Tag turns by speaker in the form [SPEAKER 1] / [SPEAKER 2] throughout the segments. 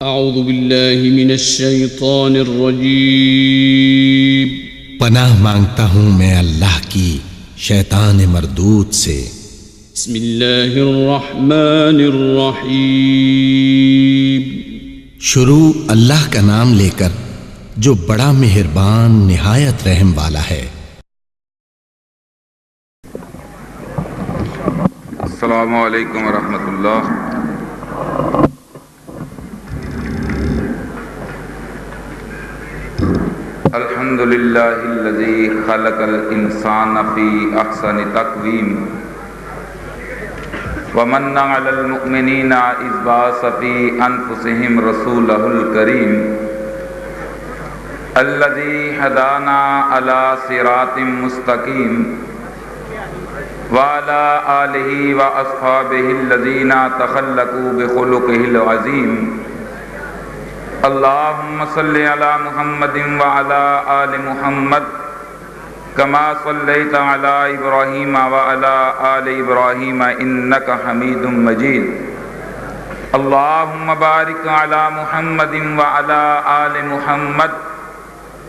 [SPEAKER 1] اعوذ باللہ من الشیطان الرجیم۔
[SPEAKER 2] پناہ مانگتا ہوں میں اللہ کی شیطان مردود سے۔
[SPEAKER 1] بسم اللہ الرحمن الرحیم۔
[SPEAKER 2] شروع اللہ کا نام لے کر جو بڑا مہربان نہایت رحم والا ہے۔
[SPEAKER 3] السلام علیکم ورحمۃ اللہ۔ الحمد للہ الذی خلق الانسان فی احسن تقویم ومن علی المؤمنین اذ بعث فی انفسہم رسولہ الکریم الذی ہدانا علی صراط مستقیم وعلی آلہ واصحابہ الذین تخلقوا بخلقہ العظیم۔ اللہم صلی علی محمد وعلی آل محمد کما صلیت علی ابراہیم وعلی آل ابراہیم انک حمید مجید۔ اللہم بارک علی محمد وعلی آل محمد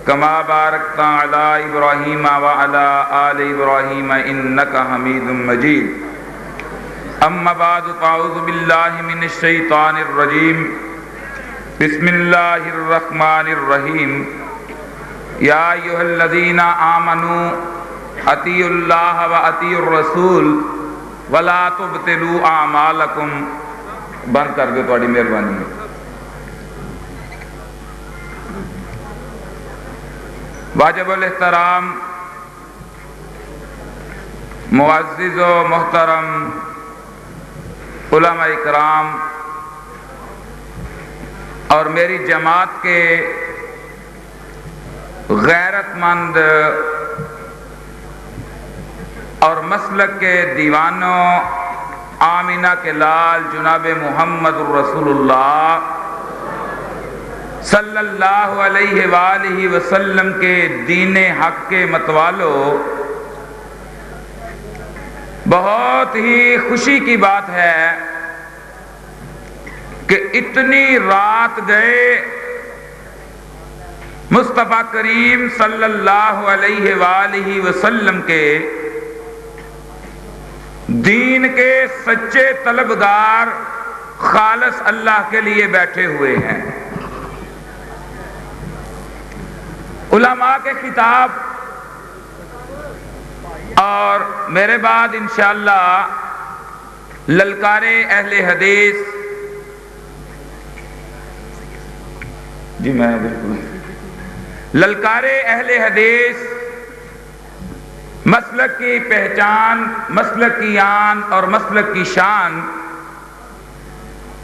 [SPEAKER 3] کما بارکت علی ابراہیم وعلی آل ابراہیم انک حمید مجید۔ اما بعد فاعوذ باللہ من الشیطان الرجیم۔ بسم اللہ الرحمن الرحیم۔ یا ایھا الذین آمنوا اطیعوا اللہ واطیعوا الرسول ولا تبطلوا اعمالکم۔ بند کر دو، تھوڑی مہربانی ہے۔ واجب الاحترام معزز و محترم علماء اکرام اور میری جماعت کے غیرت مند اور مسلک کے دیوانوں، آمینہ کے لال جناب محمد الرسول اللہ صلی اللہ علیہ وآلہ وسلم کے دین حق کے متوالو، بہت ہی خوشی کی بات ہے کہ اتنی رات گئے مصطفیٰ کریم صلی اللہ علیہ وآلہ وسلم کے دین کے سچے طلبگار خالص اللہ کے لیے بیٹھے ہوئے ہیں۔ علماء کے خطاب اور میرے بعد انشاءاللہ للکار اہل حدیث، جی میں بالکل للکار اہل حدیث، مسلک کی پہچان، مسلک کی آن اور مسلک کی شان،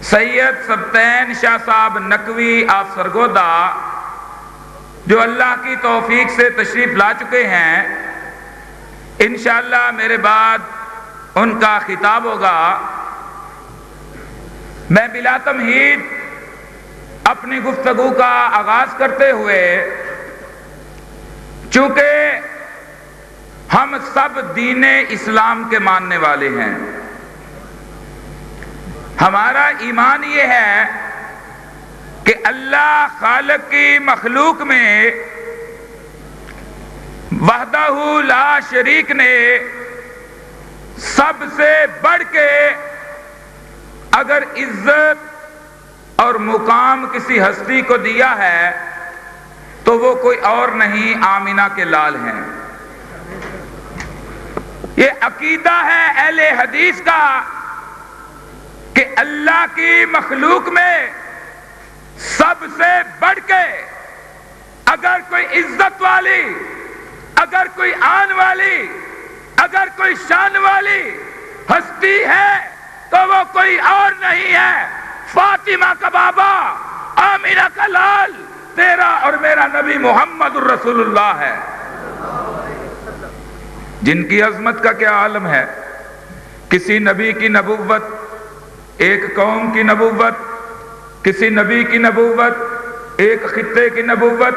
[SPEAKER 3] سید سبطین شاہ صاحب نقوی آپ سرگودا جو اللہ کی توفیق سے تشریف لا چکے ہیں، انشاءاللہ میرے بعد ان کا خطاب ہوگا۔ میں بلا تمہید اپنی گفتگو کا آغاز کرتے ہوئے، چونکہ ہم سب دین اسلام کے ماننے والے ہیں، ہمارا ایمان یہ ہے کہ اللہ خالق کی مخلوق میں وحدہ لا شریک نے سب سے بڑھ کے اگر عزت اور مقام کسی ہستی کو دیا ہے تو وہ کوئی اور نہیں، آمینہ کے لال ہیں۔ یہ عقیدہ ہے اہل حدیث کا کہ اللہ کی مخلوق میں سب سے بڑھ کے اگر کوئی عزت والی، اگر کوئی آن والی، اگر کوئی شان والی ہستی ہے تو وہ کوئی اور نہیں ہے، فاطمہ کا بابا، آمینہ کا لال، تیرا اور میرا نبی محمد الرسول اللہ ہے، جن کی عظمت کا کیا عالم ہے۔ کسی نبی کی نبوت ایک قوم کی نبوت، کسی نبی کی نبوت ایک خطے کی نبوت،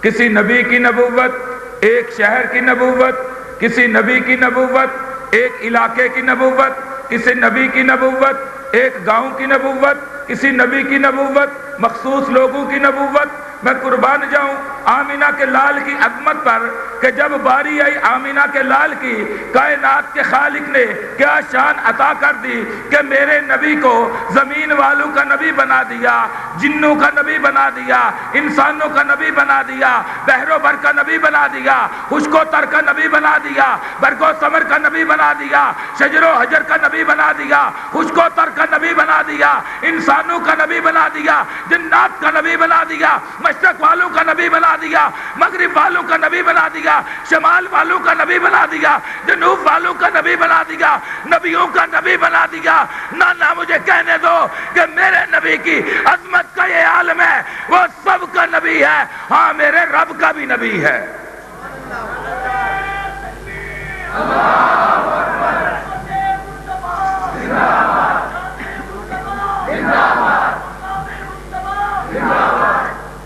[SPEAKER 3] کسی نبی کی نبوت ایک شہر کی نبوت، کسی نبی کی نبوت ایک علاقے کی نبوت، کسی نبی کی نبوت ایک گاؤں کی نبوت، کسی نبی کی نبوت، مخصوص لوگوں کی نبوت، میں قربان جاؤں آمینہ کے لال کی عظمت پر کہ جب باری آئی آمینہ کے لال کی، کائنات کے خالق نے کیا شان عطا کر دی کہ میرے نبی کو زمین والوں کا نبی بنا دیا، جنوں کا نبی بنا دیا، انسانوں کا نبی بنا دیا، بحر و بر کا نبی بنا دیا، خشک و تر کا نبی بنا دیا، برگ و ثمر کا نبی بنا دیا، شجر و حجر کا نبی بنا دیا، خشک و تر کا نبی بنا دیا، انسانوں کا نبی بنا دیا، جنات کا نبی بنا دیا، مشرق والوں کا نبی بنا دیا، مغرب والوں کا نبی بنا دیا، شمال والوں کا نبی بنا دیا، جنوب والوں کا نبی بنا دیا، نبیوں کا نبی بنا دیا۔ نہ مجھے کہنے دو کہ میرے نبی کی عظمت کا یہ عالم ہے، وہ سب کا نبی ہے، ہاں میرے رب کا بھی نبی ہے۔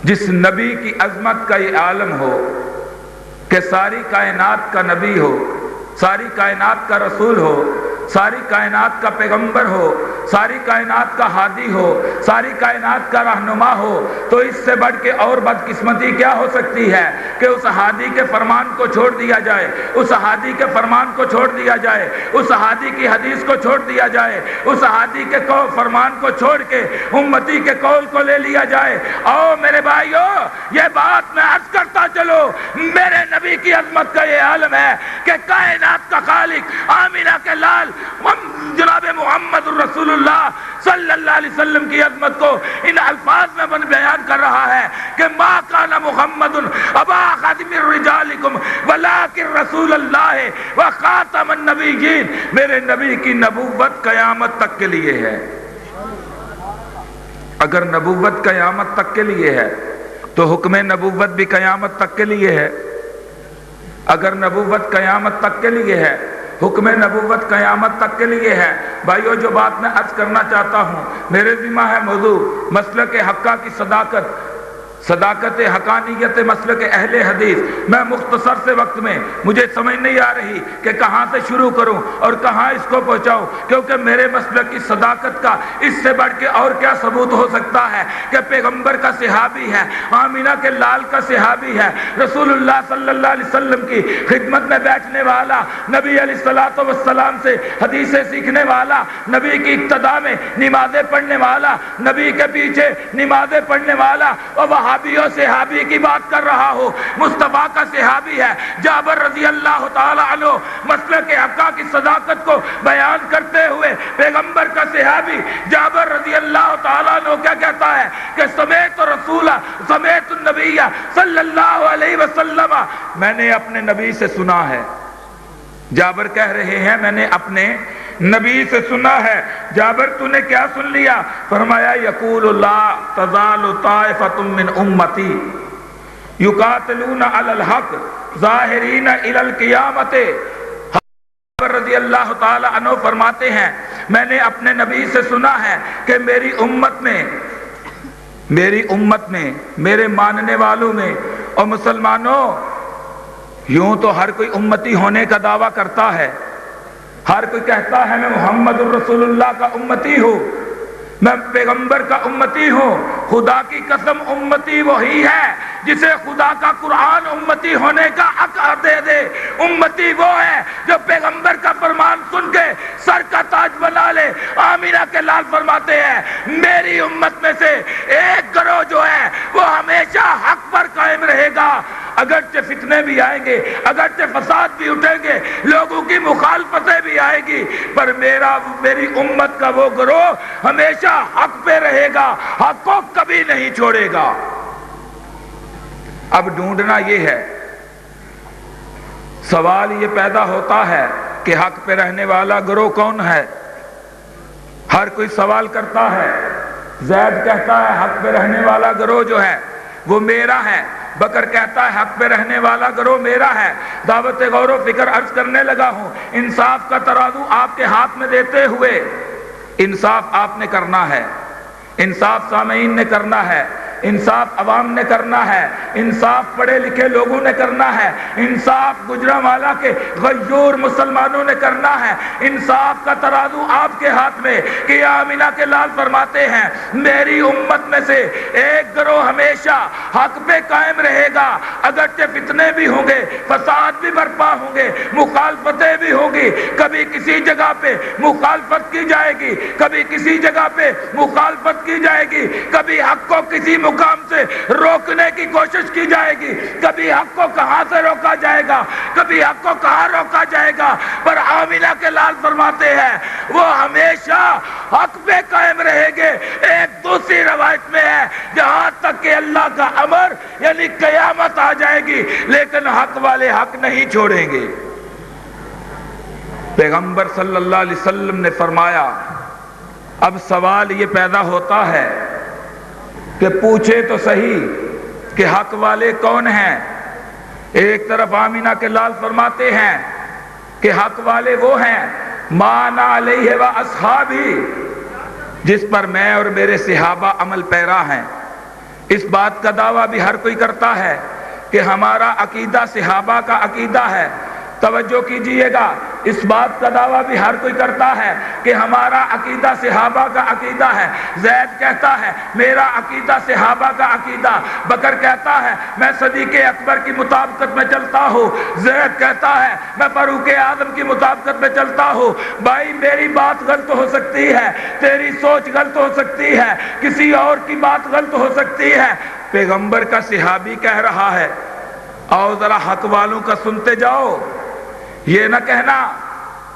[SPEAKER 3] جس نبی کی عظمت کا یہ عالم ہو کہ ساری کائنات کا نبی ہو، ساری کائنات کا رسول ہو، ساری کائنات کا پیغمبر ہو، ساری کائنات کا ہادی ہو، ساری کائنات کا رہنما ہو، تو اس سے بڑھ کے اور بدقسمتی کیا ہو سکتی ہے کہ اس ہادی کے فرمان کو چھوڑ دیا جائے، اس ہادی کے فرمان کو چھوڑ دیا جائے، اس ہادی کی حدیث کو چھوڑ دیا جائے، اس ہادی کے فرمان کو چھوڑ کے امتی کے قول کو لے لیا جائے۔ او میرے بھائیو، یہ بات میں عرض کرتا چلو، میرے نبی کی عظمت کا یہ عالم ہے کہ کائنات کا خالق آمینہ کے لال جناب محمد الرسول اللہ صلی اللہ علیہ وسلم کی عظمت کو ان الفاظ میں بیان کر رہا ہے کہ ما کان محمد ابا احد من رجالکم ولکن رسول اللہ وخاتم النبیین۔ میرے نبی کی نبوت قیامت تک کے لیے ہے۔ اگر نبوت قیامت تک کے لیے ہے تو حکم نبوت بھی قیامت تک کے لیے ہے۔ اگر نبوت قیامت تک کے لیے ہے، حکم نبوت قیامت تک کے لیے ہے۔ بھائیو، جو بات میں عرض کرنا چاہتا ہوں، میرے ذمہ ہے موضوع مسلک حقہ کی صداقت حقانیت مسلک اہل حدیث۔ میں مختصر سے وقت میں مجھے سمجھ نہیں آ رہی کہ کہاں سے شروع کروں اور کہاں اس کو پہنچاؤں، کیونکہ میرے مسلک کی صداقت کا اس سے بڑھ کے اور کیا ثبوت ہو سکتا ہے کہ پیغمبر کا صحابی ہے، آمینہ کے لال کا صحابی ہے، رسول اللہ صلی اللہ علیہ وسلم کی خدمت میں بیٹھنے والا، نبی علیہ الصلوۃ والسلام سے حدیثیں سیکھنے والا، نبی کی اقتداء میں نمازیں پڑھنے والا، نبی کے پیچھے نمازیں پڑھنے والا، اور وہابی و صحابی کی بات کر رہا ہو، مصطفیٰ کا صحابی ہے جابر رضی اللہ تعالی عنہ، مسلک حقہ کی صداقت کو بیان کرتے ہوئے پیغمبر کا صحابی جابر رضی اللہ تعالی عنہ کیا کہتا ہے کہ سمیت رسول سمیت النبی صلی اللہ علیہ وسلم، میں نے اپنے نبی سے سنا ہے۔ جابر کہہ رہے ہیں میں نے اپنے نبی سے سنا ہے۔ جابر تو نے کیا سن لیا؟ فرمایا یقول لا تزال طائفۃ من امتی یقاتلون علی الحق ظاہرین الی القیامت۔ جابر رضی اللہ تعالی عنہ فرماتے ہیں میں نے اپنے نبی سے سنا ہے کہ میری امت میں میرے ماننے والوں میں اور مسلمانوں، یوں تو ہر کوئی امتی ہونے کا دعویٰ کرتا ہے، ہر کوئی کہتا ہے میں محمد الرسول اللہ کا امتی ہوں، میں پیغمبر کا امتی ہوں۔ خدا کی قسم امتی وہی ہے جسے خدا کا قرآن امتی ہونے کا حق دے دے۔ امتی وہ ہے جو پیغمبر کا فرمان سن کے سر کا تاج بنا لے۔ آمینہ کے لال فرماتے ہیں میری امت میں سے ایک گروہ جو ہے وہ ہمیشہ حق پر قائم رہے گا، اگرچہ فتنے بھی آئیں گے، اگرچہ فساد بھی اٹھیں گے، لوگوں کی مخالفتیں بھی آئے گی، پر میری امت کا وہ گروہ ہمیشہ حق پہ رہے گا، حق کو کبھی نہیں چھوڑے گا۔ اب ڈھونڈنا یہ ہے، سوال یہ پیدا ہوتا ہے کہ حق پہ رہنے والا گروہ کون ہے؟ ہر کوئی سوال کرتا ہے۔ زید کہتا ہے حق پہ رہنے والا گروہ جو ہے وہ میرا ہے، بکر کہتا ہے حق پہ رہنے والا گروہ میرا ہے۔ دعوت غور و فکر عرض کرنے لگا ہوں، انصاف کا ترازو آپ کے ہاتھ میں دیتے ہوئے، انصاف آپ نے کرنا ہے، انصاف سامعین نے کرنا ہے، انصاف عوام نے کرنا ہے۔ انصاف پڑھے لکھے لوگوں نے کرنا ہے، انصاف گجرانوالہ کے غیور مسلمانوں نے کرنا ہے، انصاف کا ترازو آپ کے ہاتھ میں کہ آمینہ کے لال فرماتے ہیں میری امت میں سے ایک گروہ ہمیشہ حق پہ قائم رہے گا، اگرچہ فتنے بھی ہوں گے، فساد بھی برپا ہوں گے، مخالفتیں بھی ہوں گی، کبھی کسی جگہ پہ مخالفت کی جائے گی، کبھی کسی جگہ پہ مخالفت کی جائے گی، کبھی حق کو کسی مقام سے روکنے کی کوشش کی جائے گی، کبھی حق کو کہاں سے روکا جائے گا، کبھی حق کو کہاں روکا جائے گا، پر آمینہ کے لال فرماتے ہیں وہ ہمیشہ حق پہ قائم رہے گے۔ ایک دوسری روایت میں ہے جہاں تک کہ اللہ کا امر یعنی قیامت آ جائے گی، لیکن حق والے حق نہیں چھوڑیں گے۔ پیغمبر صلی اللہ علیہ وسلم نے فرمایا اب سوال یہ پیدا ہوتا ہے کہ پوچھے تو صحیح کہ حق والے کون ہیں؟ ایک طرف آمینہ کے لال فرماتے ہیں کہ حق والے وہ ہیں مانا علیہ و اصحابی، جس پر میں اور میرے صحابہ عمل پیرا ہیں۔ اس بات کا دعویٰ بھی ہر کوئی کرتا ہے کہ ہمارا عقیدہ صحابہ کا عقیدہ ہے۔ توجہ کیجئے گا، اس بات کا دعویٰ بھی ہر کوئی کرتا ہے کہ ہمارا عقیدہ صحابہ کا عقیدہ ہے۔ زید کہتا ہے میرا عقیدہ صحابہ کا عقیدہ، بکر کہتا ہے میں صدیق اکبر کی مطابقت میں چلتا ہوں، زید کہتا ہے میں فاروق اعظم کی مطابقت میں چلتا ہوں۔ بھائی میری بات غلط ہو سکتی ہے، تیری سوچ غلط ہو سکتی ہے، کسی اور کی بات غلط ہو سکتی ہے، پیغمبر کا صحابی کہہ رہا ہے آؤ ذرا حق والوں کا سنتے جاؤ۔ یہ نہ کہنا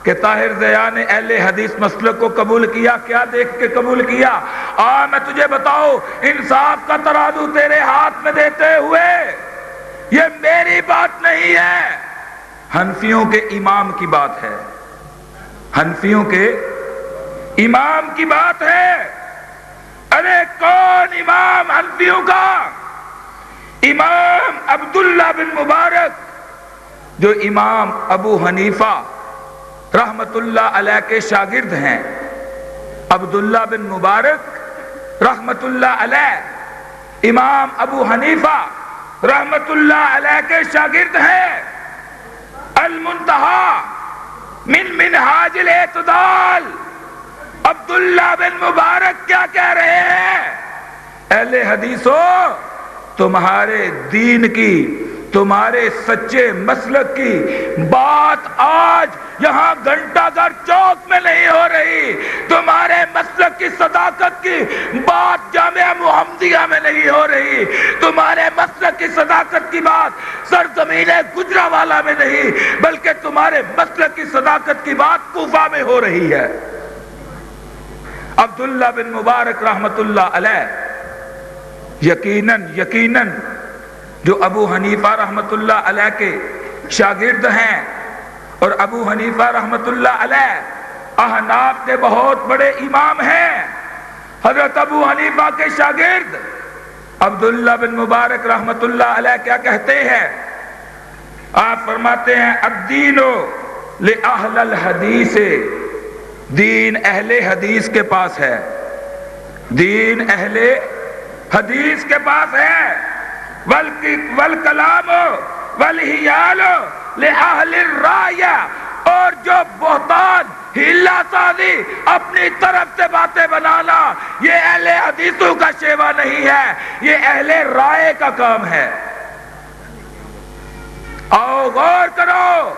[SPEAKER 3] کہ طاہر ضیاء نے اہل حدیث مسلک کو قبول کیا، کیا دیکھ کے قبول کیا؟ میں تجھے بتاؤ انصاف کا ترازو تیرے ہاتھ میں دیتے ہوئے یہ میری بات نہیں ہے، حنفیوں کے امام کی بات ہے، حنفیوں کے امام کی بات ہے۔ ارے کون امام حنفیوں کا؟ امام عبداللہ بن مبارک، جو امام ابو حنیفہ رحمت اللہ علیہ کے شاگرد ہیں۔ عبداللہ بن مبارک رحمت اللہ علیہ امام ابو حنیفہ رحمت اللہ علیہ کے شاگرد ہیں۔ المنتہا من منہاج الاعتدال، عبداللہ بن مبارک کیا کہہ رہے ہیں؟ اہل حدیثو تمہارے دین کی، تمہارے سچے مسلک کی بات آج یہاں گھنٹہ گھر چوک میں نہیں ہو رہی، تمہارے مسلک کی صداقت کی بات جامعہ محمدیہ میں نہیں ہو رہی، تمہارے مسلک کی صداقت کی بات سرزمین گجرانوالہ میں نہیں، بلکہ تمہارے مسلک کی صداقت کی بات کوفہ میں ہو رہی ہے۔ عبداللہ بن مبارک رحمت اللہ علیہ یقیناً جو ابو حنیفہ رحمت اللہ علیہ کے شاگرد ہیں، اور ابو حنیفہ رحمت اللہ علیہ احناف کے بہت بڑے امام ہیں۔ حضرت ابو حنیفہ کے شاگرد عبداللہ بن مبارک رحمت اللہ علیہ کیا کہتے ہیں؟ آپ فرماتے ہیں الدین لأہل الحدیث، دین اہل حدیث کے پاس ہے، دین اہل حدیث کے پاس ہے، والکلام والحیال لأہل الرائیہ، اور جو بہتان ہیلا سازی اپنی طرف سے باتیں بنانا یہ اہل حدیثوں کا شیوا نہیں ہے، یہ اہل رائے کا کام ہے۔ آؤ غور کرو،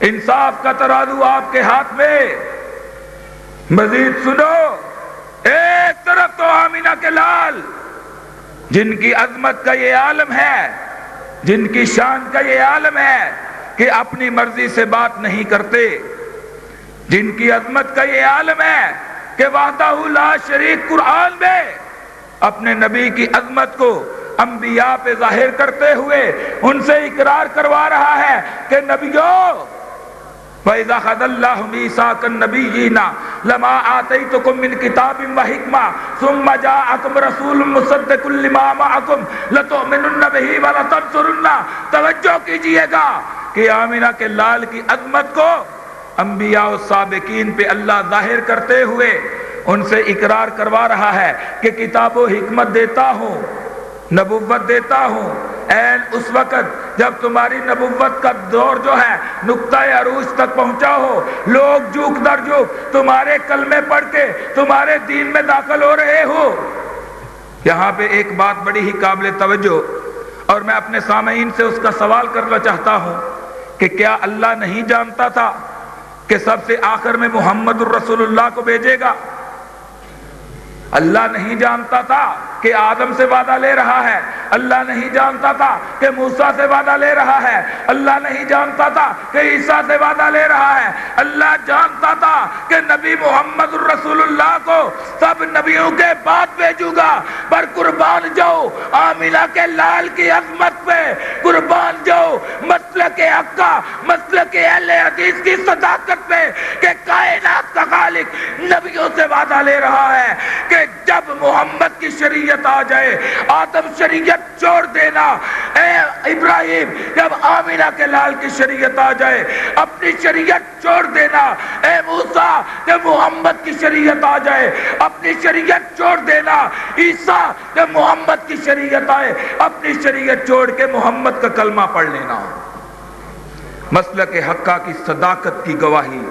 [SPEAKER 3] انصاف کا ترازو آپ کے ہاتھ میں۔ مزید سنو، ایک طرف تو آمینہ کے لال جن کی عظمت کا یہ عالم ہے، جن کی شان کا یہ عالم ہے کہ اپنی مرضی سے بات نہیں کرتے، جن کی عظمت کا یہ عالم ہے کہ وحدہ لا شریک قرآن میں اپنے نبی کی عظمت کو انبیاء پہ ظاہر کرتے ہوئے ان سے اقرار کروا رہا ہے کہ نبیوں وَإِذَا خَذَ اللَّهُ مِيثَاقَ النَّبِيِّينَ لَمَا آتَيْتُكُم مِّن كِتَابٍ وَحِكْمَةٍ ثُمَّ جَاءَكُمْ رَسُولٌ مُّصَدِّقٌ لِّمَا مَعَكُمْ لَتُؤْمِنُنَّ بِهِ وَلَتَنصُرُنَّهُ۔ توجہ کیجئے گا کہ آمینہ کے لال کی عظمت کو انبیاء و سابقین پہ اللہ ظاہر کرتے ہوئے ان سے اقرار کروا رہا ہے کہ کتاب و حکمت دیتا ہوں، نبوت دیتا ہوں این اس وقت جب تمہاری نبوت کا دور جو ہے نقطہ عروج تک پہنچا ہو، لوگ جھوک در جھوک تمہارے کلمے پڑھ کے تمہارے دین میں داخل ہو رہے ہو۔ یہاں پہ ایک بات بڑی ہی قابل توجہ، اور میں اپنے سامعین سے اس کا سوال کرنا چاہتا ہوں کہ کیا اللہ نہیں جانتا تھا کہ سب سے آخر میں محمد الرسول اللہ کو بھیجے گا؟ اللہ نہیں جانتا تھا کہ آدم سے وعدہ لے رہا ہے؟ اللہ نہیں جانتا تھا کہ موسیٰ سے وعدہ لے رہا ہے؟ اللہ نہیں جانتا تھا کہ عیسیٰ سے وعدہ لے رہا ہے؟ اللہ جانتا تھا کہ نبی محمد الرسول اللہ کو سب نبیوں کے بعد بھیجوں گا، پر قربان جاؤ آمینہ کے لال کی عظمت پہ، قربان جاؤ مسلک حقہ، مسلک اہل حدیث کی صداقت پہ کہ کائنات کا خالق نبیوں سے وعدہ لے رہا ہے کہ جب محمد کی شریعت آ جائے آدم شریعت چھوڑ دینا، اے ابراہیم جب آمینہ کے لال کی شریعت آ جائے اپنی شریعت چھوڑ دینا، اے موسیٰ جب محمد کی شریعت آ جائے اپنی شریعت چھوڑ دینا، عیسیٰ جب محمد کی شریعت آئے اپنی شریعت چھوڑ کے محمد کا کلمہ پڑھ لینا۔ مسلک حقہ کی صداقت کی گواہی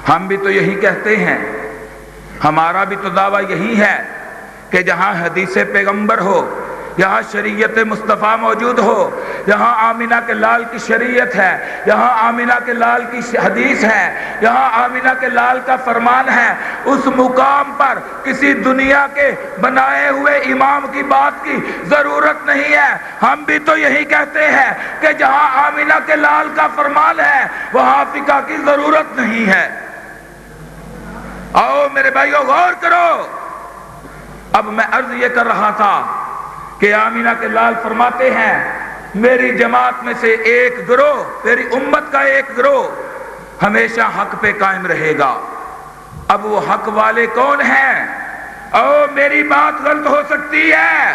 [SPEAKER 3] ہم بھی تو یہی کہتے ہیں، ہمارا بھی تو دعویٰ یہی ہے کہ جہاں حدیث پیغمبر ہو، جہاں شریعت مصطفیٰ موجود ہو، جہاں آمینہ کے لال کی شریعت ہے، جہاں آمینہ کے لال کی حدیث ہے، جہاں آمینہ کے لال کا فرمان ہے، اس مقام پر کسی دنیا کے بنائے ہوئے امام کی بات کی ضرورت نہیں ہے۔ ہم بھی تو یہی کہتے ہیں کہ جہاں آمینہ کے لال کا فرمان ہے وہاں فقہ کی ضرورت نہیں ہے۔ آؤ میرے بھائیو غور کرو۔ اب میں عرض یہ کر رہا تھا کہ آمینہ کے لال فرماتے ہیں میری جماعت میں سے ایک گروہ، میری امت کا ایک گروہ ہمیشہ حق پہ قائم رہے گا۔ اب وہ حق والے کون ہیں؟ او میری بات غلط ہو سکتی ہے،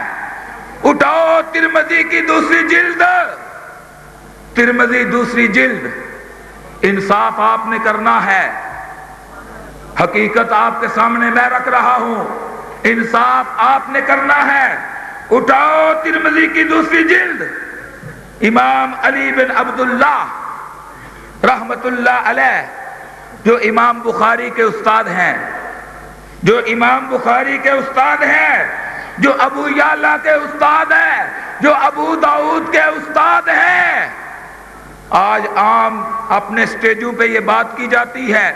[SPEAKER 3] اٹھاؤ ترمذی کی دوسری جلد، ترمذی دوسری جلد، انصاف آپ نے کرنا ہے، حقیقت آپ کے سامنے میں رکھ رہا ہوں، انصاف آپ نے کرنا ہے۔ اٹھاؤ ترمذی کی دوسری جلد، امام علی بن عبداللہ رحمت اللہ علیہ جو امام بخاری کے استاد ہیں، جو امام بخاری کے استاد ہیں، جو ابو یعلا کے استاد ہیں، جو ابو داؤد کے استاد ہیں، آج عام اپنے سٹیجوں پہ یہ بات کی جاتی ہے،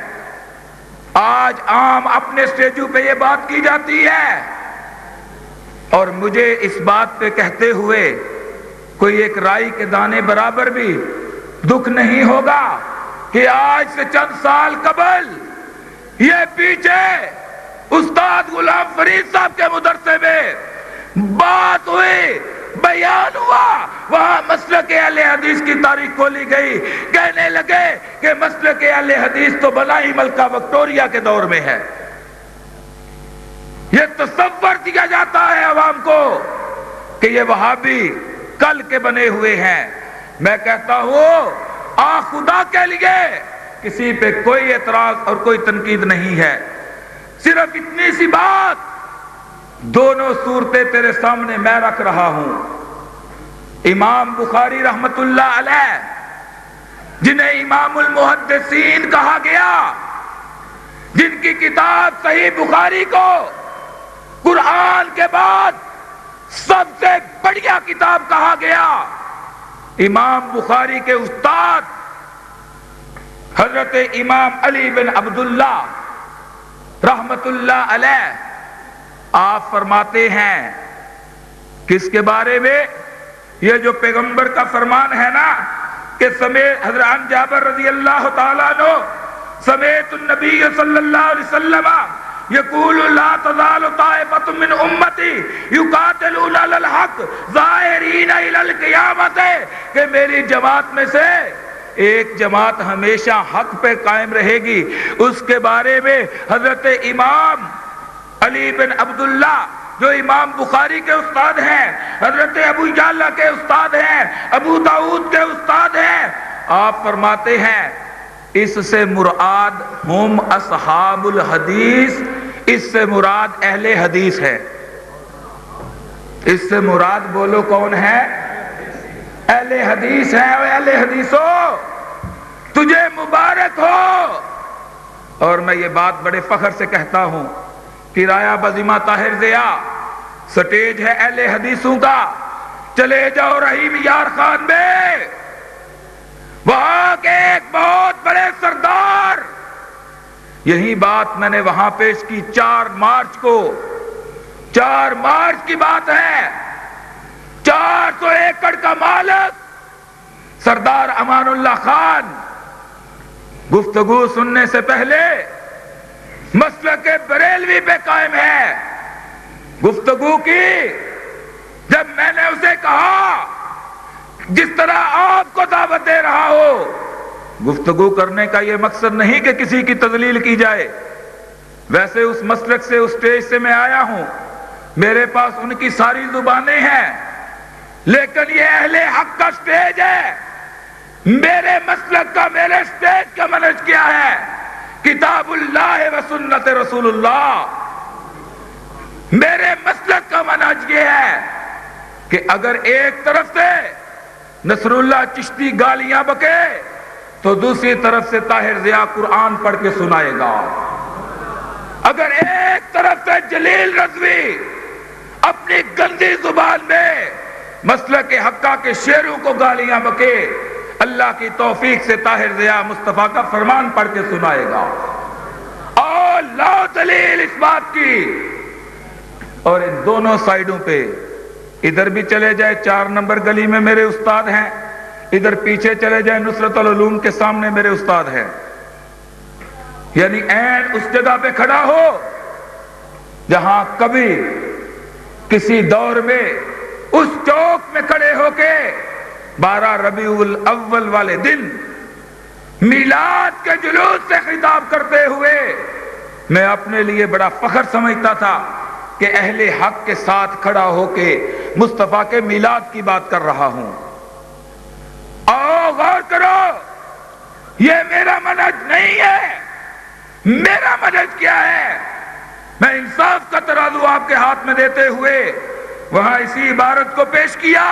[SPEAKER 3] آج عام اپنے سٹیجوں پہ یہ بات کی جاتی ہے، اور مجھے اس بات پہ کہتے ہوئے کوئی ایک رائی کے دانے برابر بھی دکھ نہیں ہوگا کہ آج سے چند سال قبل یہ پیچھے استاد غلام فرید صاحب کے مدرسے میں بات ہوئی، بیان ہوا، وہاں مسلک اہل حدیث کی تاریخ کھولی گئی، کہنے لگے کہ مسلک اہل حدیث تو بنا ہی ملکہ وکٹوریہ کے دور میں ہے۔ یہ تصور دیا جاتا ہے عوام کو کہ یہ وہابی کل کے بنے ہوئے ہیں۔ میں کہتا ہوں آ خدا کے لیے کسی پہ کوئی اعتراض اور کوئی تنقید نہیں ہے، صرف اتنی سی بات، دونوں صورتیں تیرے سامنے میں رکھ رہا ہوں۔ امام بخاری رحمت اللہ علیہ جنہیں امام المحدثین کہا گیا، جن کی کتاب صحیح بخاری کو قرآن کے بعد سب سے بڑھیا کتاب کہا گیا، امام بخاری کے استاد حضرت امام علی بن عبداللہ رحمت اللہ علیہ آپ فرماتے ہیں کس کے بارے میں؟ یہ جو پیغمبر کا فرمان ہے نا کہ سمیت حضرت جابر رضی اللہ تعالیٰ عنہ سمیت النبی صلی اللہ علیہ وسلم یقول لا تزال طائفۃ من امتی یقاتلون علی الحق ظاہرین الی القیامت، کہ میری جماعت میں سے ایک جماعت ہمیشہ حق پہ قائم رہے گی۔ اس کے بارے میں حضرت امام علی بن عبداللہ جو امام بخاری کے استاد ہیں، حضرت ابو یعلا کے استاد ہیں، ابو داؤد کے استاد ہیں، آپ فرماتے ہیں اس سے مراد ہم اصحاب الحدیث، اس سے مراد اہل حدیث ہے۔ اس سے مراد بولو کون ہے؟ اہل حدیث ہے۔ اہل حدیثو تجھے مبارک ہو۔ اور میں یہ بات بڑے فخر سے کہتا ہوں، کرایہ بزیمہ طاہر ضیاء سٹیج ہے اہل حدیثوں کا، چلے جاؤ رحیم یار خان میں، وہاں کے ایک بہت بڑے سردار، یہی بات میں نے وہاں پیش کی 4 مارچ کو، 4 مارچ کی بات ہے، 400 ایکڑ کا مالک سردار امان اللہ خان گفتگو سننے سے پہلے مسلک بریلوی پہ قائم ہے۔ گفتگو کی، جب میں نے اسے کہا جس طرح آپ کو دعوت دے رہا ہو، گفتگو کرنے کا یہ مقصد نہیں کہ کسی کی تذلیل کی جائے، ویسے اس مسلک سے اس سٹیج سے میں آیا ہوں، میرے پاس ان کی ساری زبانیں ہیں، لیکن یہ اہل حق کا سٹیج ہے۔ میرے مسلک کا، میرے سٹیج کا منہج کیا ہے؟ کتاب اللہ و سنت رسول اللہ۔ میرے مسلک کا منہج یہ ہے کہ اگر ایک طرف سے نصر اللہ چشتی گالیاں بکے تو دوسری طرف سے طاہر ضیاء قرآن پڑھ کے سنائے گا۔ اگر ایک طرف سے جلیل رضوی اپنی گندی زبان میں مسلک حقہ کے شیروں کو گالیاں بکے، اللہ کی توفیق سے طاہر ضیاء مصطفیٰ کا فرمان پڑھ کے سنائے گا۔ اور لاؤ دلیل اس بات کی۔ اور ان دونوں سائیڈوں پہ، ادھر بھی چلے جائے 4 نمبر گلی میں میرے استاد ہیں، ادھر پیچھے چلے جائے نصرت العلوم کے سامنے میرے استاد ہیں، یعنی عین اس جگہ پہ کھڑا ہو جہاں کبھی کسی دور میں اس چوک میں کھڑے ہو کے 12 ربیع الاول والے دن میلاد کے جلوس سے خطاب کرتے ہوئے میں اپنے لیے بڑا فخر سمجھتا تھا کہ اہل حق کے ساتھ کھڑا ہو کے مصطفیٰ کے میلاد کی بات کر رہا ہوں۔ آؤ غور کرو، یہ میرا منہج نہیں ہے۔ میرا منہج کیا ہے؟ میں انصاف کا ترازو آپ کے ہاتھ میں دیتے ہوئے وہاں اسی عبارت کو پیش کیا،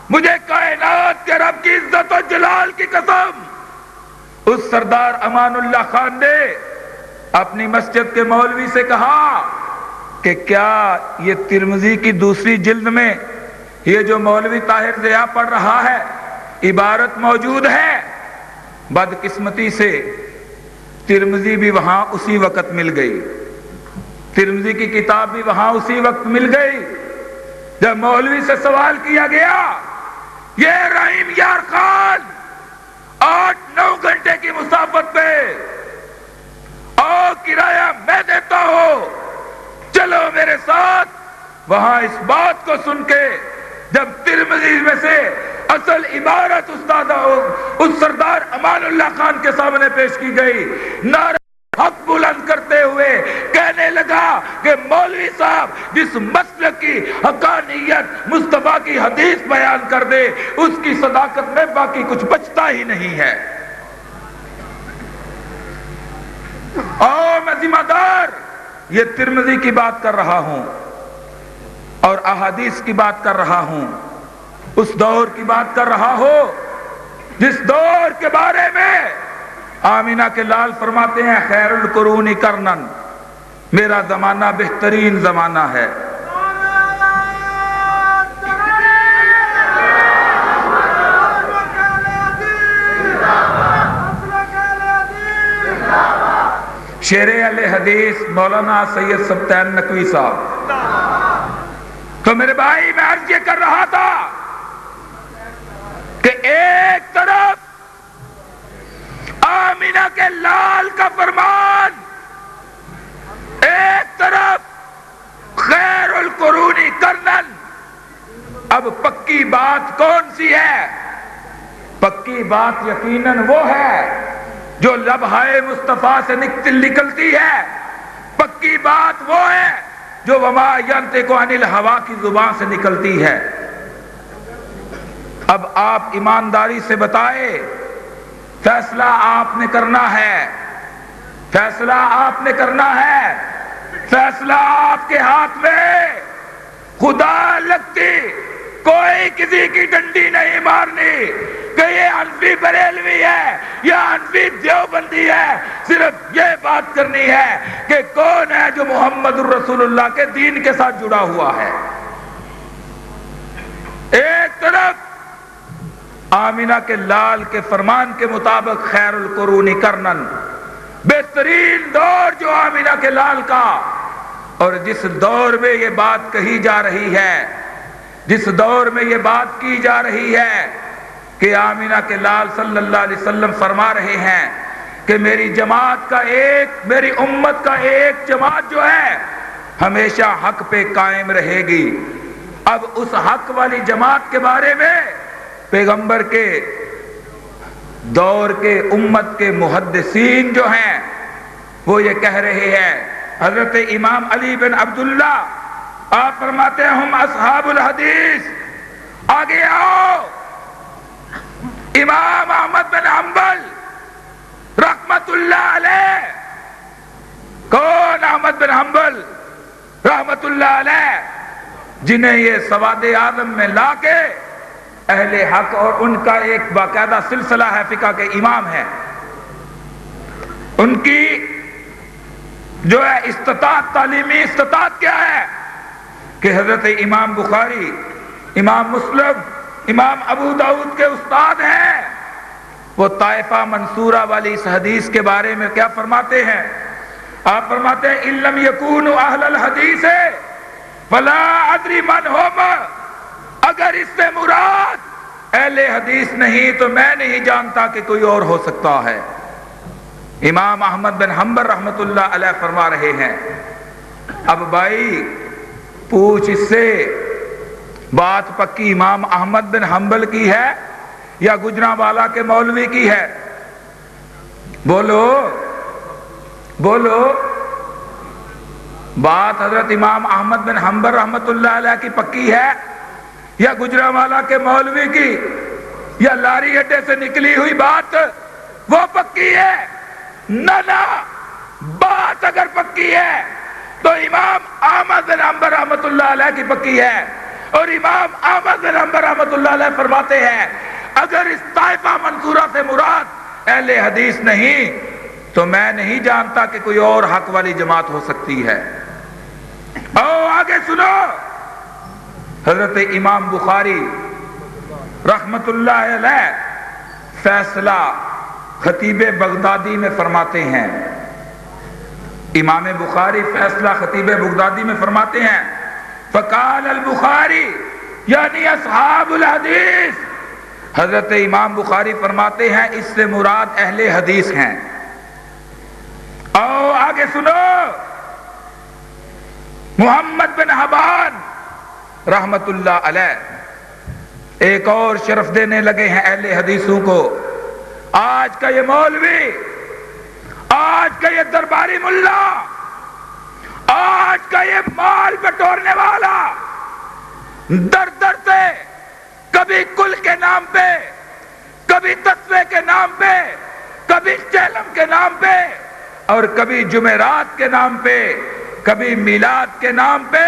[SPEAKER 3] مجھے کائنات کے رب کی عزت و جلال کی قسم، اس سردار امان اللہ خان نے اپنی مسجد کے مولوی سے کہا کہ کیا یہ ترمذی کی دوسری جلد میں یہ جو مولوی طاہر ضیاء پڑھ رہا ہے عبارت موجود ہے؟ بدقسمتی سے ترمذی بھی وہاں اسی وقت مل گئی، ترمذی کی کتاب بھی وہاں اسی وقت مل گئی۔ جب مولوی سے سوال کیا گیا، یہ رحیم یار خان 8-9 گھنٹے کی مسافت پہ، اور کرایہ میں دیتا ہوں، چلو میرے ساتھ، وہاں اس بات کو سن کے جب ترمذی میں سے اصل عبارت استاد اس سردار امان اللہ خان کے سامنے پیش کی گئی، نعرہ حق بلند کرتے ہوئے کہنے لگا کہ مولوی صاحب جس مسلک کی حقانیت مصطفیٰ کی حدیث بیان کر دے اس کی صداقت میں باقی کچھ بچتا ہی نہیں ہے۔ اور میں ذمہ دار یہ ترمذی کی بات کر رہا ہوں اور احادیث کی بات کر رہا ہوں، اس دور کی بات کر رہا ہوں جس دور کے بارے میں آمینہ کے لال فرماتے ہیں خیر القرون قرنن، میرا زمانہ بہترین زمانہ ہے۔ شیر اہل حدیث مولانا سید سبطین نقوی صاحب۔ تو میرے بھائی میں عرض یہ کر رہا تھا کہ ایک طرف آمینہ کے لال کا فرمان، ایک طرف خیر القرون قرنن۔ اب پکی بات کون سی ہے؟ پکی بات یقیناً وہ ہے جو لبہائے مصطفیٰ سے نکلتی ہے، پکی بات وہ ہے جو وما ینطق عن الہوا کی زبان سے نکلتی ہے۔ اب آپ ایمانداری سے بتائے، فیصلہ آپ نے کرنا ہے، فیصلہ آپ نے کرنا ہے، فیصلہ آپ کے ہاتھ میں۔ خدا لگتی کوئی کسی کی ڈنڈی نہیں مارنی کہ یہ حنفی بریلوی ہے یا حنفی دیوبندی ہے، صرف یہ بات کرنی ہے کہ کون ہے جو محمد الرسول اللہ کے دین کے ساتھ جڑا ہوا ہے۔ ایک طرف آمینہ کے لال کے فرمان کے مطابق خیر القرون قرنن، بہترین دور جو آمینہ کے لال کا، اور جس دور میں یہ بات کہی جا رہی ہے، جس دور میں یہ بات کی جا رہی ہے کہ آمینہ کے لال صلی اللہ علیہ وسلم فرما رہے ہیں کہ میری جماعت کا میری امت کا ایک جماعت جو ہے ہمیشہ حق پہ قائم رہے گی۔ اب اس حق والی جماعت کے بارے میں پیغمبر کے دور کے امت کے محدثین جو ہیں وہ یہ کہہ رہے ہیں۔ حضرت امام علی بن عبداللہ آپ فرماتے ہیں ہم اصحاب الحدیث، آگے آؤ۔ امام احمد بن حنبل رحمت اللہ علیہ، کون احمد بن حنبل رحمت اللہ علیہ، جنہیں یہ سواد اعظم میں لا کے اہل حق اور ان کا ایک باقاعدہ سلسلہ ہے، فقہ کے امام ہے، ان کی جو ہے استطاعت، تعلیمی استطاعت کیا ہے کہ حضرت امام بخاری، امام مسلم، امام ابو داؤد کے استاد ہیں۔ وہ طائفہ منصورہ والی اس حدیث کے بارے میں کیا فرماتے ہیں؟ آپ فرماتے ہیں ان لم یکونوا اہل الحدیث فلا ادری من ہم، اگر اس سے مراد اہل حدیث نہیں تو میں نہیں جانتا کہ کوئی اور ہو سکتا ہے۔ امام احمد بن حنبل رحمت اللہ علیہ فرما رہے ہیں۔ اب بھائی پوچھ اس سے، بات پکی امام احمد بن حنبل کی ہے یا گجرانوالہ کے مولوی کی ہے؟ بولو بولو، بات حضرت امام احمد بن حنبل رحمت اللہ علیہ کی پکی ہے یا گجرانوالہ کے مولوی کی، یا لاری اڈے سے نکلی ہوئی بات وہ پکی ہے؟ نہ، بات اگر پکی ہے تو امام احمد بن حنبل رحمت اللہ علیہ کی پکی ہے، اور امام احمد بن حنبل رحمت اللہ علیہ فرماتے ہیں اگر اس طائفہ منصورہ سے مراد اہل حدیث نہیں تو میں نہیں جانتا کہ کوئی اور حق والی جماعت ہو سکتی ہے۔ او آگے سنو، حضرت امام بخاری رحمت اللہ علیہ فیصلہ خطیب بغدادی میں فرماتے ہیں، امام بخاری فیصلہ خطیب بغدادی میں فرماتے ہیں فقال البخاری یعنی اصحاب الحدیث، حضرت امام بخاری فرماتے ہیں اس سے مراد اہل حدیث ہیں۔ او آگے سنو، محمد بن حبان رحمت اللہ علیہ ایک اور شرف دینے لگے ہیں اہل حدیثوں کو۔ آج کا یہ مولوی، آج کا یہ درباری ملا، آج کا یہ مال بٹورنے والا در در سے کبھی کل کے نام پہ، کبھی تسوے کے نام پہ، کبھی چہلم کے نام پہ، اور کبھی جمعرات کے نام پہ، کبھی میلاد کے نام پہ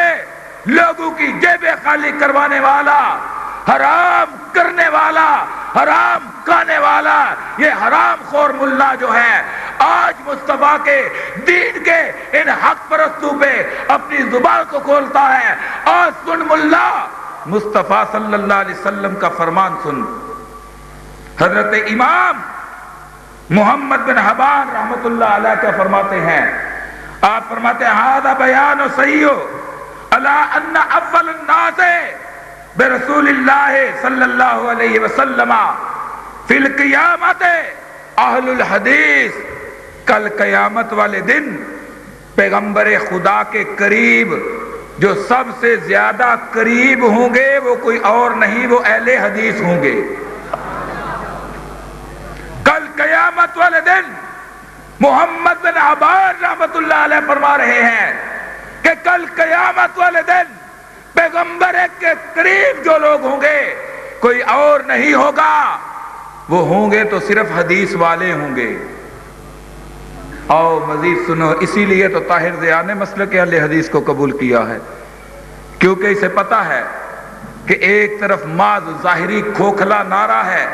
[SPEAKER 3] لوگوں کی جیبیں خالی کروانے والا، حرام کرنے والا، حرام کھانے والا، یہ حرام خور ملا جو ہے آج مصطفیٰ کے دین کے ان حق پرستوں پہ اپنی زبان کو کھولتا ہے۔ اور سن ملا، مصطفیٰ صلی اللہ علیہ وسلم کا فرمان سن۔ حضرت امام محمد بن حبان رحمت اللہ علیہ کیا فرماتے ہیں؟ آپ فرماتے ہیں ھذا بیان صحیح علی ان اول الناس برسول اللہ صلی اللہ علیہ وسلم فی القیامت اہل الحدیث، کل قیامت والے دن پیغمبر خدا کے قریب جو سب سے زیادہ قریب ہوں گے وہ کوئی اور نہیں، وہ اہل حدیث ہوں گے۔ کل قیامت والے دن محمد بن حبان رحمت اللہ علیہ فرما رہے ہیں کہ کل قیامت والے دن پیغمبر کے قریب جو لوگ ہوں گے کوئی اور نہیں ہوگا، وہ ہوں گے تو صرف حدیث والے ہوں گے۔ اور مزید سنو، اسی لیے تو طاہر ضیاء نے مسلک اہل حدیث کو قبول کیا ہے کیونکہ اسے پتا ہے کہ ایک طرف محض ظاہری کھوکھلا نعرہ ہے،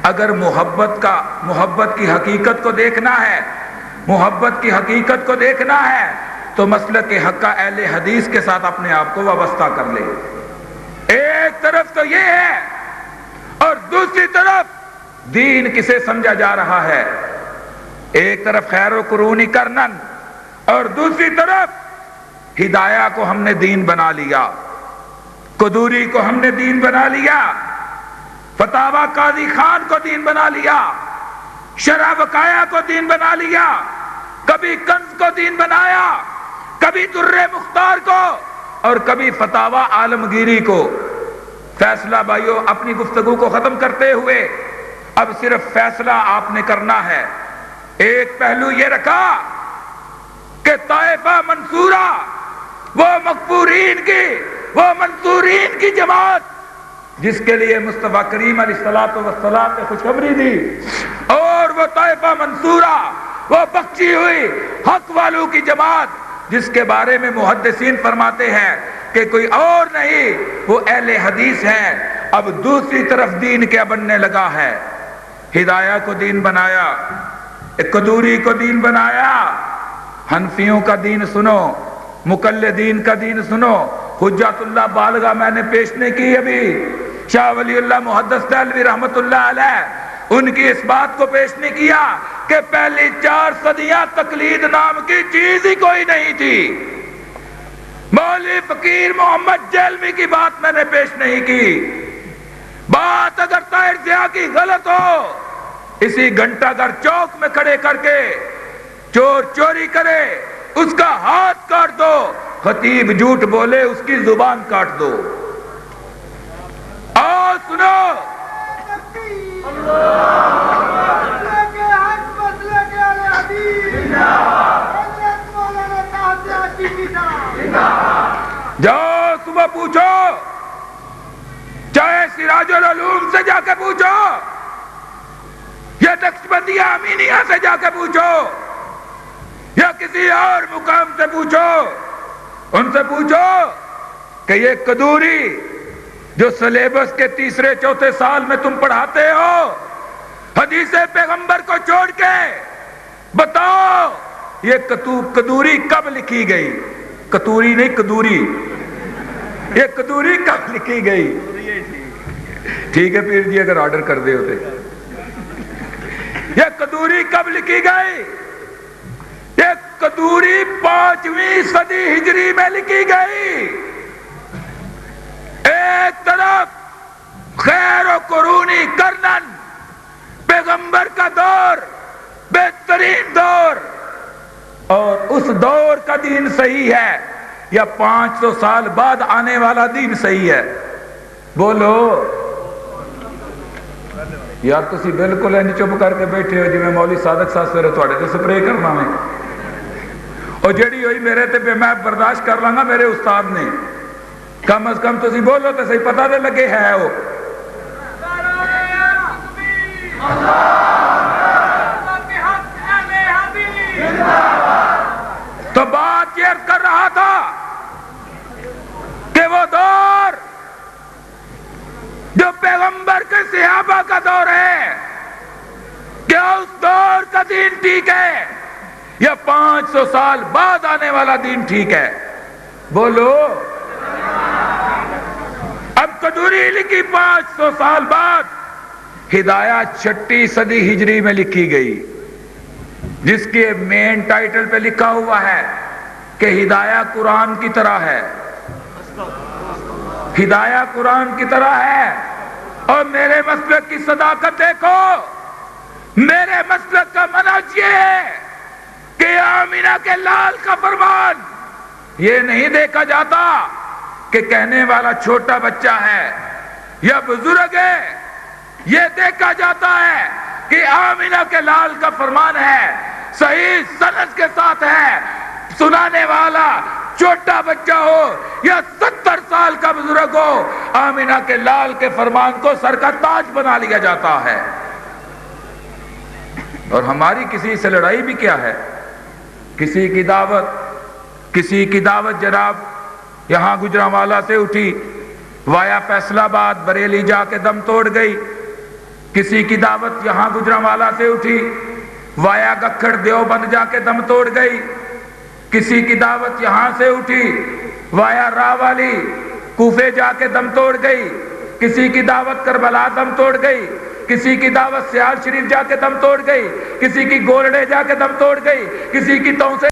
[SPEAKER 3] اگر محبت کی حقیقت کو دیکھنا ہے، محبت کی حقیقت کو دیکھنا ہے تو مسلک حق اہل حدیث کے ساتھ اپنے آپ کو وابستہ کر لے۔ ایک طرف تو یہ ہے، اور دوسری طرف دین کسے سمجھا جا رہا ہے؟ ایک طرف خیر و قرون کرنن، اور دوسری طرف ہدایہ کو ہم نے دین بنا لیا، قدوری کو ہم نے دین بنا لیا، فتاوی قاضی خان کو دین بنا لیا، شرح بقایا کو دین بنا لیا، کبھی کنز کو دین بنایا، کبھی در مختار کو، اور کبھی فتاوی عالمگیری کو۔ فیصلہ بھائیو اپنی گفتگو کو ختم کرتے ہوئے اب صرف فیصلہ آپ نے کرنا ہے۔ ایک پہلو یہ رکھا کہ طائفہ منصورہ، وہ مغفورین کی، وہ منصورین کی جماعت جس کے لیے مصطفیٰ کریم علیہ السلام نے خوشخبری دی، اور وہ طائفہ منصورہ، وہ بخشی ہوئی حق والوں کی جماعت جس کے بارے میں محدثین فرماتے ہیں کہ کوئی اور نہیں، وہ اہل حدیث ہے۔ اب دوسری طرف دین کیا بننے لگا ہے؟ ہدایہ کو دین بنایا، قدوری کو دین بنایا، حنفیوں کا دین سنو، مقلدین کا دین سنو۔ حجت اللہ بالغہ میں نے پیش نہیں کی ابھی، شاہ ولی اللہ محدث دہلوی رحمت اللہ علیہ، ان کی اس بات کو پیش نہیں کیا کہ پہلی 4 صدیاں تقلید نام کی چیز ہی کوئی نہیں تھی۔ مولوی فقیر محمد جیلمی کی بات میں نے پیش نہیں کی۔ بات اگر طاہر ضیاء کی غلط ہو، اسی گھنٹہ گھر چوک میں کھڑے کر کے چور چوری کرے اس کا ہاتھ کاٹ دو، خطیب جھوٹ بولے اس کی زبان کاٹ دو۔ آؤ سنو، جاؤ صبح پوچھو، چاہے سراج العلوم سے جا کے پوچھو یا نقشبندیہ امینیہ سے جا کے پوچھو یا کسی اور مقام سے پوچھو، ان سے پوچھو کہ یہ قدوری جو سلیبس کے 3-4 سال میں تم پڑھاتے ہو، حدیث پیغمبر کو چھوڑ کے بتاؤ یہ قدوری کب لکھی گئی؟ قطوری نہیں، قدوری، یہ قدوری کب لکھی گئی؟ ٹھیک ہے پیر جی اگر آرڈر کر دے ہوتے، یہ قدوری کب لکھی گئی؟ یہ قدوری 5ویں صدی ہجری میں لکھی گئی۔ ایک طرف خیر و قرونی کرنن، پیغمبر کا دور، بہترین دور، اور اس دور کا دین صحیح ہے یا 500 سال بعد آنے والا دین صحیح ہے؟ بولو یار، تسی بالکل اینی چپ کر کے بیٹھے ہو جی میں مولوی صادق صاحب سویرے تواڈے تے سپرے کرنا میں، اور جڑی ہوئی میرے تے میں برداشت کر لاں گا، میرے استاد نے، کم از کم تسی بولو تے صحیح پتہ دے لگے ہے وہ۔ تو بات یہ کر رہا تھا کہ وہ دور جو پیغمبر کے صحابہ کا دور ہے، کیا اس دور کا دین ٹھیک ہے یا 500 سال بعد آنے والا دین ٹھیک ہے؟ بولو۔ اب قدوری لکھی 500 سال بعد، ہدایہ 6 صدی ہجری میں لکھی گئی، جس کے مین ٹائٹل پہ لکھا ہوا ہے کہ ہدایہ قرآن کی طرح ہے، ہدایہ قرآن کی طرح ہے۔ اور میرے مسلک کی صداقت دیکھو، میرے مسلک کا منہج یہ ہے کہ آمینہ کے لال کا فرمان یہ نہیں دیکھا جاتا کہ کہنے والا چھوٹا بچہ ہے یا بزرگ ہے، یہ دیکھا جاتا ہے کہ آمینہ کے لال کا فرمان ہے، صحیح سند کے ساتھ ہے، سنانے والا چھوٹا بچہ ہو یا 70 سال کا بزرگ ہو، آمینہ کے لال کے فرمان کو سر کا تاج بنا لیا جاتا ہے۔ اور ہماری کسی سے لڑائی بھی کیا ہے؟ کسی کی دعوت جناب یہاں گجرانوالا سے اٹھی، وایا فیصل آباد بریلی جا کے دم توڑ گئی۔ کسی کی دعوت یہاں گجرانوالا سے اٹھی، وایا گکھڑ دیوبند جا کے دم توڑ گئی۔ کسی کی دعوت یہاں سے اٹھی، وایا راوالی کوفے جا کے دم توڑ گئی۔ کسی کی دعوت کربلا دم توڑ گئی۔ کسی کی دعوت سیال شریف جا کے دم توڑ گئی۔ کسی کی گولڑے جا کے دم توڑ گئی۔ کسی کی تونسے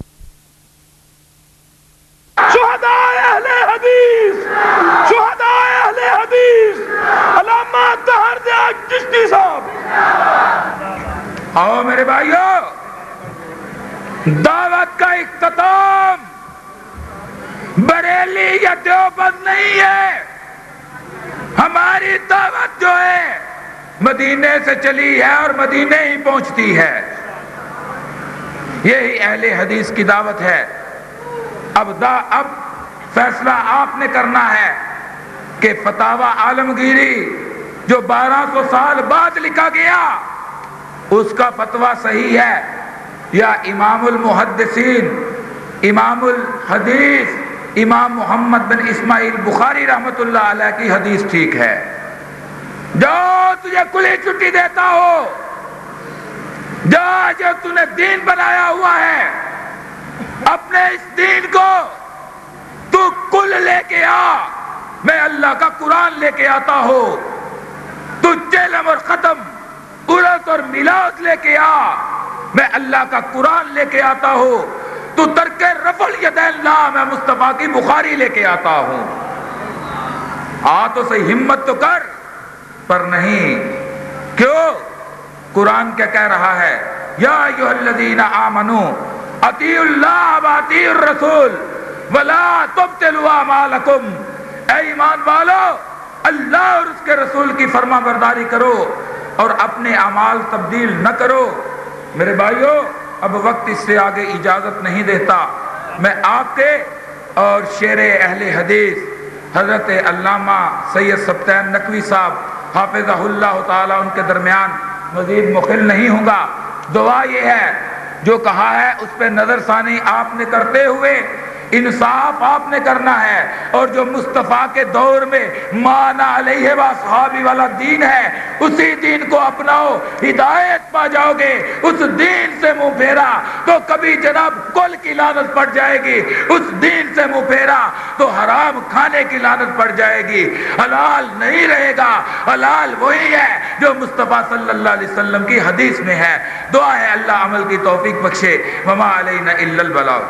[SPEAKER 3] شہداء اہل حدیث، شہداء اہل حدیث علامہ طاہر دیاگ چشتی صاحب۔ آؤ میرے بھائیو، دعوت کا اختتام بریلی یا دیوبند نہیں ہے، ہماری دعوت جو ہے مدینے سے چلی ہے اور مدینے ہی پہنچتی ہے۔ یہی اہل حدیث کی دعوت ہے۔ اب فیصلہ آپ نے کرنا ہے کہ فتاوی عالمگیری جو 1200 سال بعد لکھا گیا اس کا فتویٰ صحیح ہے یا امام المحدثین امام الحدیث امام محمد بن اسماعیل بخاری رحمت اللہ علیہ کی حدیث ٹھیک ہے۔ جو تجھے کھلی چھٹی دیتا ہو، جو تو نے دین بنایا ہوا ہے، اپنے اس دین کو تو کل لے کے آ۔ میں اللہ کا قرآن لے کے آتا ہوں، تو چلم اور ختم عرت اور میلاد لے کے آ۔ میں اللہ کا قرآن لے کے آتا ہوں، تو ترک رفع الیدین لا، میں مصطفیٰ کی بخاری لے کے آتا ہوں۔ آ تو صحیح، ہمت تو کر، پر نہیں۔ کیوں؟ قرآن کیا کہہ رہا ہے؟ یا ایھا الذین آمنوا اطیعوا اللہ واطیعوا الرسول ولا تبطلوا اعمالکم۔ اے ایمان والو، اللہ اور اس کے رسول کی فرما برداری کرو اور اپنے اعمال تبدیل نہ کرو۔ میرے بھائیو، اب وقت اس سے آگے اجازت نہیں دیتا۔ میں آپ کے اور شیر اہل حدیث حضرت علامہ سید سبطین نقوی صاحب حافظہ اللہ تعالی ان کے درمیان مزید مخل نہیں ہوں گا۔ دعا یہ ہے، جو کہا ہے اس پہ نظر ثانی آپ نے کرتے ہوئے انصاف آپ نے کرنا ہے، اور جو مصطفیٰ کے دور میں مانا علیہ واصحابی والا دین ہے اسی دین کو اپناؤ، ہدایت پا جاؤ گے۔ اس دین سے منہ پھیرا تو کبھی جناب کل کی لعنت پڑ جائے گی، اس دین سے منہ پھیرا تو حرام کھانے کی لعنت پڑ جائے گی، حلال نہیں رہے گا۔ حلال وہی ہے جو مصطفیٰ صلی اللہ علیہ وسلم کی حدیث میں ہے۔ دعا ہے اللہ عمل کی توفیق بخشے۔ وما علینا الا البلاغ۔